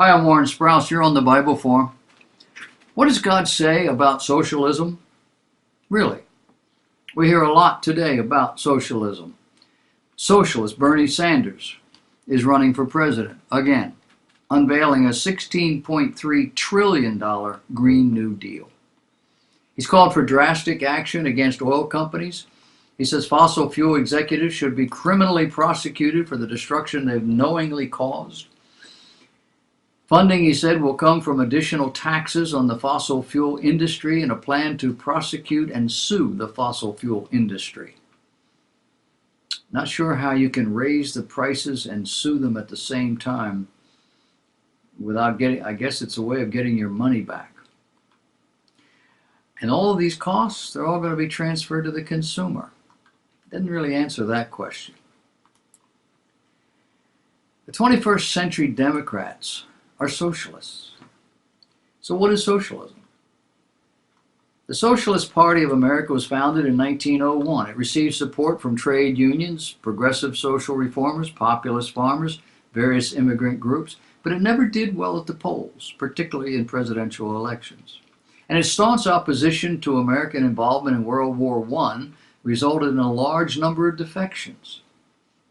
Hi, I'm Warren Sprouse. You're on the Bible Forum. What does God say about socialism? Really? We hear a lot today about socialism. Socialist Bernie Sanders is running for president again, unveiling a $16.3 trillion Green New Deal. He's called for drastic action against oil companies. He says fossil fuel executives should be criminally prosecuted for the destruction they've knowingly caused. Funding, he said, will come from additional taxes on the fossil fuel industry and a plan to prosecute and sue the fossil fuel industry. Not sure how you can raise the prices and sue them at the same time without getting, I guess it's a way of getting your money back. And all of these costs, they're all going to be transferred to the consumer. Didn't really answer that question. The 21st century Democrats are socialists. So what is socialism? The Socialist Party of America was founded in 1901. It received support from trade unions, progressive social reformers, populist farmers, various immigrant groups, but it never did well at the polls, particularly in presidential elections. And its staunch opposition to American involvement in World War I resulted in a large number of defections.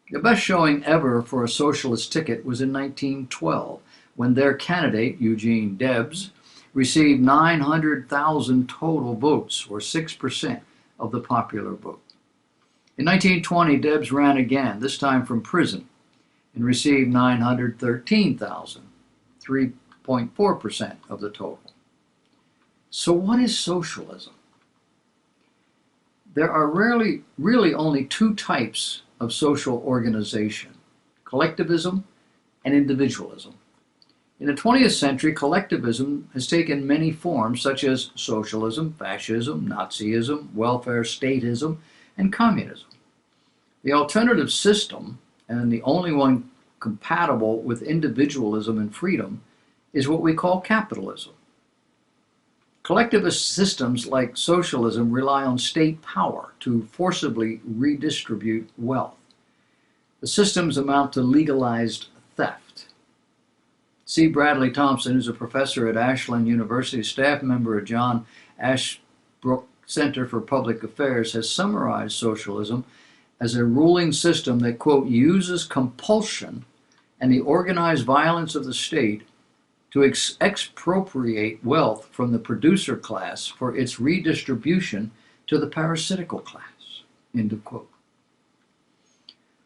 The best showing ever for a socialist ticket was in 1912, when their candidate, Eugene Debs, received 900,000 total votes, or 6% of the popular vote. In 1920, Debs ran again, this time from prison, and received 913,000, 3.4% of the total. So what is socialism? There are really only two types of social organization: collectivism and individualism. In the 20th century, collectivism has taken many forms, such as socialism, fascism, Nazism, welfare statism, and communism. The alternative system, and the only one compatible with individualism and freedom, is what we call capitalism. Collectivist systems like socialism rely on state power to forcibly redistribute wealth. The systems amount to legalized theft. C. Bradley Thompson, who's a professor at Ashland University, staff member at John Ashbrook Center for Public Affairs, has summarized socialism as a ruling system that, quote, uses compulsion and the organized violence of the state to expropriate wealth from the producer class for its redistribution to the parasitical class, end of quote.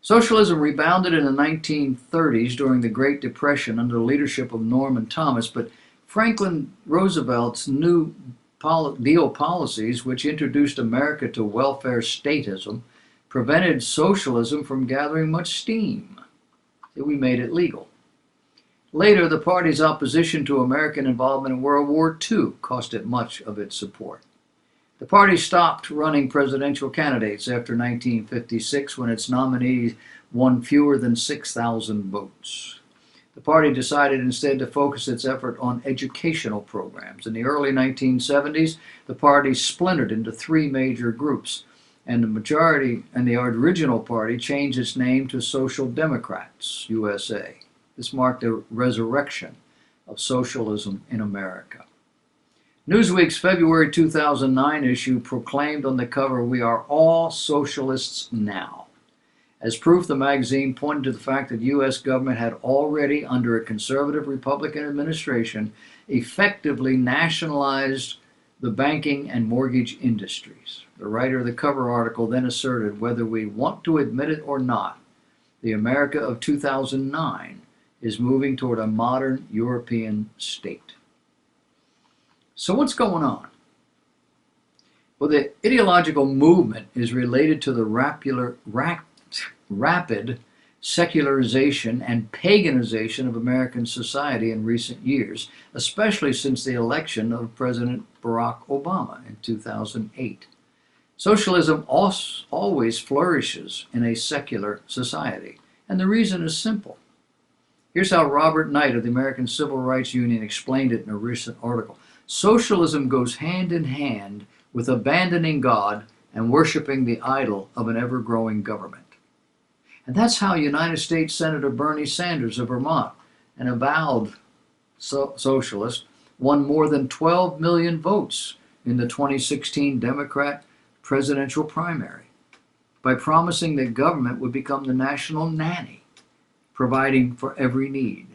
Socialism rebounded in the 1930s during the Great Depression under the leadership of Norman Thomas, but Franklin Roosevelt's New Deal policies, which introduced America to welfare statism, prevented socialism from gathering much steam. We made it legal. Later, the party's opposition to American involvement in World War II cost it much of its support. The party stopped running presidential candidates after 1956, when its nominees won fewer than 6,000 votes. The party decided instead to focus its effort on educational programs. In the early 1970s, the party splintered into three major groups, and the original party changed its name to Social Democrats USA. This marked a resurrection of socialism in America. Newsweek's February 2009 issue proclaimed on the cover, "We are all socialists now." As proof, the magazine pointed to the fact that the U.S. government had already, under a conservative Republican administration, effectively nationalized the banking and mortgage industries. The writer of the cover article then asserted, whether we want to admit it or not, the America of 2009 is moving toward a modern European state. So what's going on? Well, the ideological movement is related to the rapid secularization and paganization of American society in recent years, especially since the election of President Barack Obama in 2008. Socialism always flourishes in a secular society, and the reason is simple. Here's how Robert Knight of the American Civil Rights Union explained it in a recent article. Socialism goes hand in hand with abandoning God and worshiping the idol of an ever-growing government. And that's how United States Senator Bernie Sanders of Vermont, an avowed socialist, won more than 12 million votes in the 2016 Democrat presidential primary by promising that government would become the national nanny, providing for every need.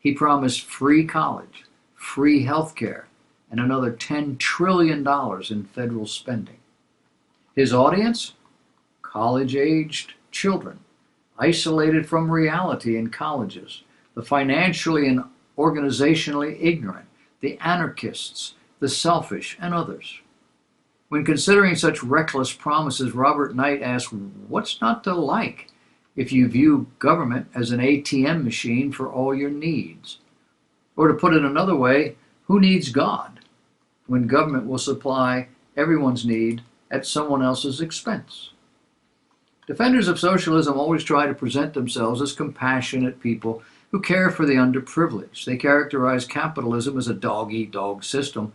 He promised free college, free health care, and another $10 trillion in federal spending. His audience? College-aged children, isolated from reality in colleges, the financially and organizationally ignorant, the anarchists, the selfish, and others. When considering such reckless promises, Robert Knight asked, what's not to like if you view government as an ATM machine for all your needs? Or to put it another way, who needs God when government will supply everyone's need at someone else's expense? Defenders of socialism always try to present themselves as compassionate people who care for the underprivileged. They characterize capitalism as a dog-eat-dog system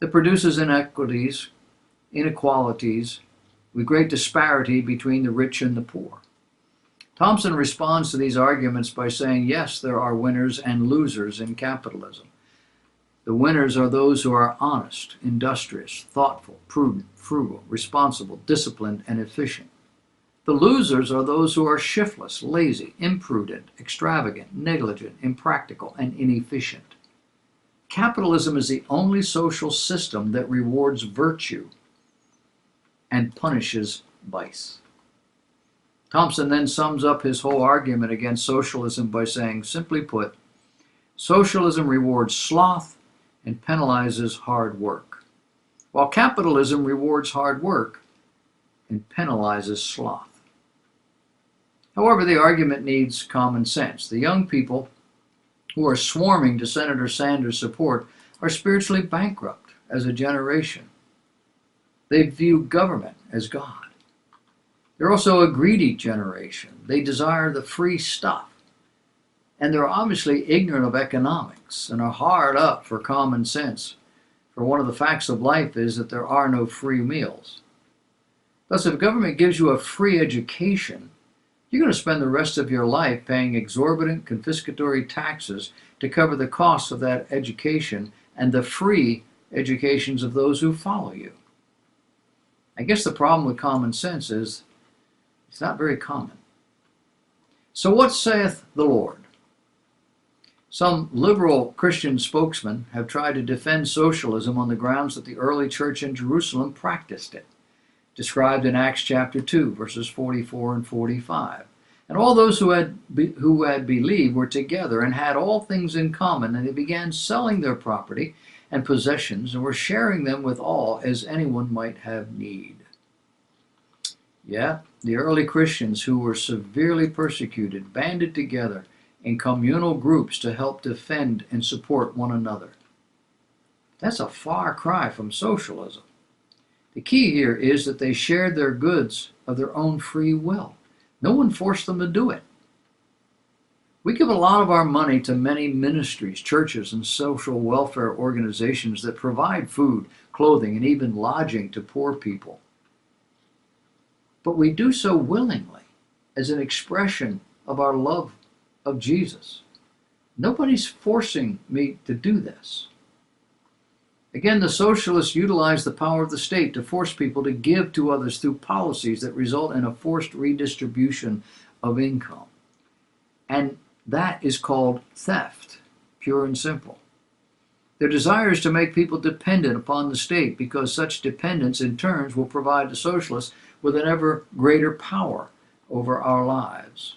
that produces inequities, inequalities, with great disparity between the rich and the poor. Thompson responds to these arguments by saying, yes, there are winners and losers in capitalism. The winners are those who are honest, industrious, thoughtful, prudent, frugal, responsible, disciplined, and efficient. The losers are those who are shiftless, lazy, imprudent, extravagant, negligent, impractical, and inefficient. Capitalism is the only social system that rewards virtue and punishes vice. Thompson then sums up his whole argument against socialism by saying, simply put, socialism rewards sloth and penalizes hard work, while capitalism rewards hard work and penalizes sloth. However, the argument needs common sense. The young people who are swarming to Senator Sanders' support are spiritually bankrupt as a generation. They view government as God. They're also a greedy generation. They desire the free stuff. And they're obviously ignorant of economics and are hard up for common sense. For one of the facts of life is that there are no free meals. Thus, if government gives you a free education, you're going to spend the rest of your life paying exorbitant confiscatory taxes to cover the costs of that education and the free educations of those who follow you. I guess the problem with common sense is it's not very common. So what saith the Lord? Some liberal Christian spokesmen have tried to defend socialism on the grounds that the early church in Jerusalem practiced it, described in Acts chapter 2, verses 44 and 45. And all those who had believed were together and had all things in common, and they began selling their property and possessions and were sharing them with all as anyone might have need. Yeah, the early Christians who were severely persecuted banded together in communal groups to help defend and support one another. That's a far cry from socialism. The key here is that they shared their goods of their own free will. No one forced them to do it. We give a lot of our money to many ministries, churches, and social welfare organizations that provide food, clothing, and even lodging to poor people. But we do so willingly, as an expression of our love of Jesus. Nobody's forcing me to do this. Again, the socialists utilize the power of the state to force people to give to others through policies that result in a forced redistribution of income. And that is called theft, pure and simple. Their desire is to make people dependent upon the state because such dependence in turn will provide the socialists with an ever greater power over our lives.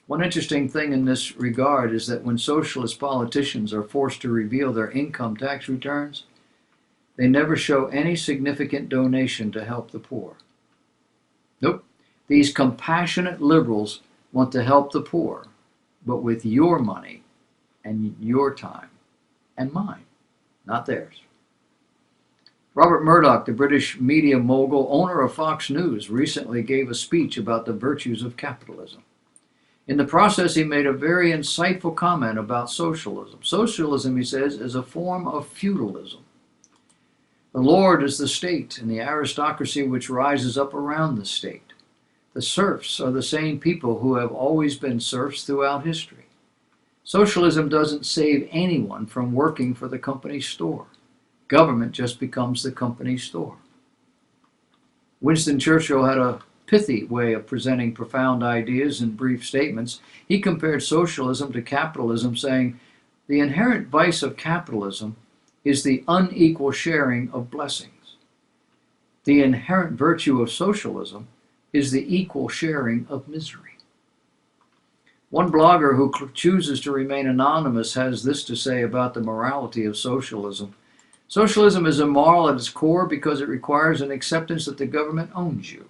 One interesting thing in this regard is that when socialist politicians are forced to reveal their income tax returns, they never show any significant donation to help the poor. Nope. These compassionate liberals want to help the poor, but with your money and your time and mine, not theirs. Robert Murdoch, the British media mogul, owner of Fox News, recently gave a speech about the virtues of capitalism. In the process, he made a very insightful comment about socialism. Socialism, he says, is a form of feudalism. The lord is the state and the aristocracy which rises up around the state. The serfs are the same people who have always been serfs throughout history. Socialism doesn't save anyone from working for the company store. Government just becomes the company store. Winston Churchill had a pithy way of presenting profound ideas in brief statements. He compared socialism to capitalism, saying, "The inherent vice of capitalism is the unequal sharing of blessings. The inherent virtue of socialism is the equal sharing of misery." One blogger who chooses to remain anonymous has this to say about the morality of socialism. Socialism is immoral at its core because it requires an acceptance that the government owns you,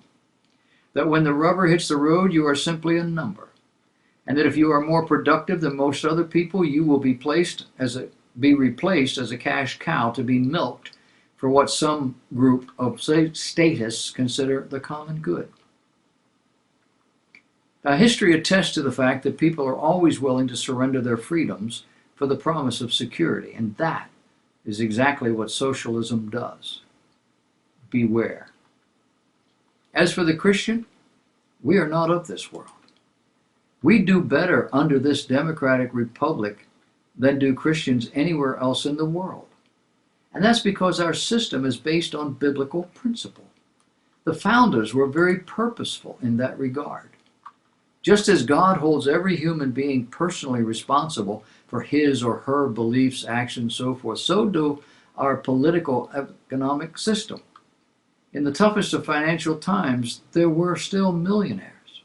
that when the rubber hits the road, you are simply a number, and that if you are more productive than most other people, you will be replaced as a cash cow to be milked for what some group of statists consider the common good. Now, history attests to the fact that people are always willing to surrender their freedoms for the promise of security, and that is exactly what socialism does. Beware. As for the Christian, we are not of this world. We do better under this democratic republic than do Christians anywhere else in the world. And that's because our system is based on biblical principle. The founders were very purposeful in that regard. Just as God holds every human being personally responsible for his or her beliefs, actions, so forth, so do our political economic system. In the toughest of financial times, there were still millionaires.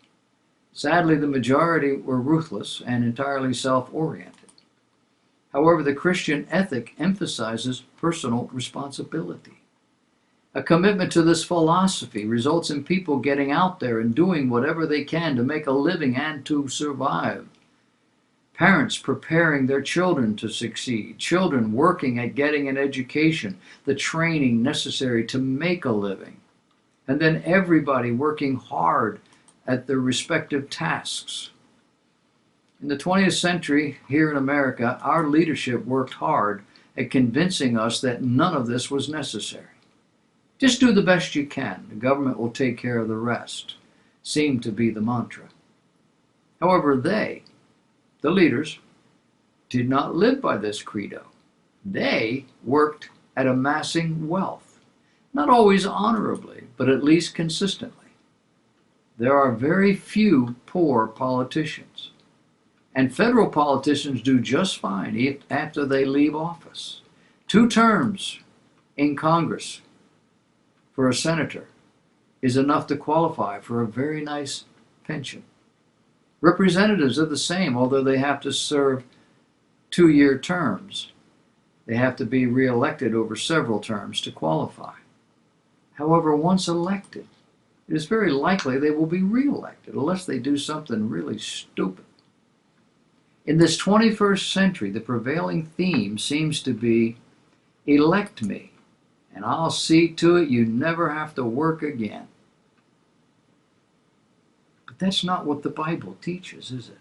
Sadly, the majority were ruthless and entirely self-oriented. However, the Christian ethic emphasizes personal responsibility. A commitment to this philosophy results in people getting out there and doing whatever they can to make a living and to survive. Parents preparing their children to succeed, children working at getting an education, the training necessary to make a living, and then everybody working hard at their respective tasks. In the 20th century, here in America, our leadership worked hard at convincing us that none of this was necessary. Just do the best you can. The government will take care of the rest, seemed to be the mantra. However, they, the leaders, did not live by this credo. They worked at amassing wealth, not always honorably, but at least consistently. There are very few poor politicians, and federal politicians do just fine after they leave office. 2 terms in Congress for a senator is enough to qualify for a very nice pension. Representatives are the same, although they have to serve 2-year terms. They have to be reelected over several terms to qualify. However, once elected, it is very likely they will be reelected unless they do something really stupid. In this 21st century, the prevailing theme seems to be, elect me, and I'll see to it you never have to work again. But that's not what the Bible teaches, is it?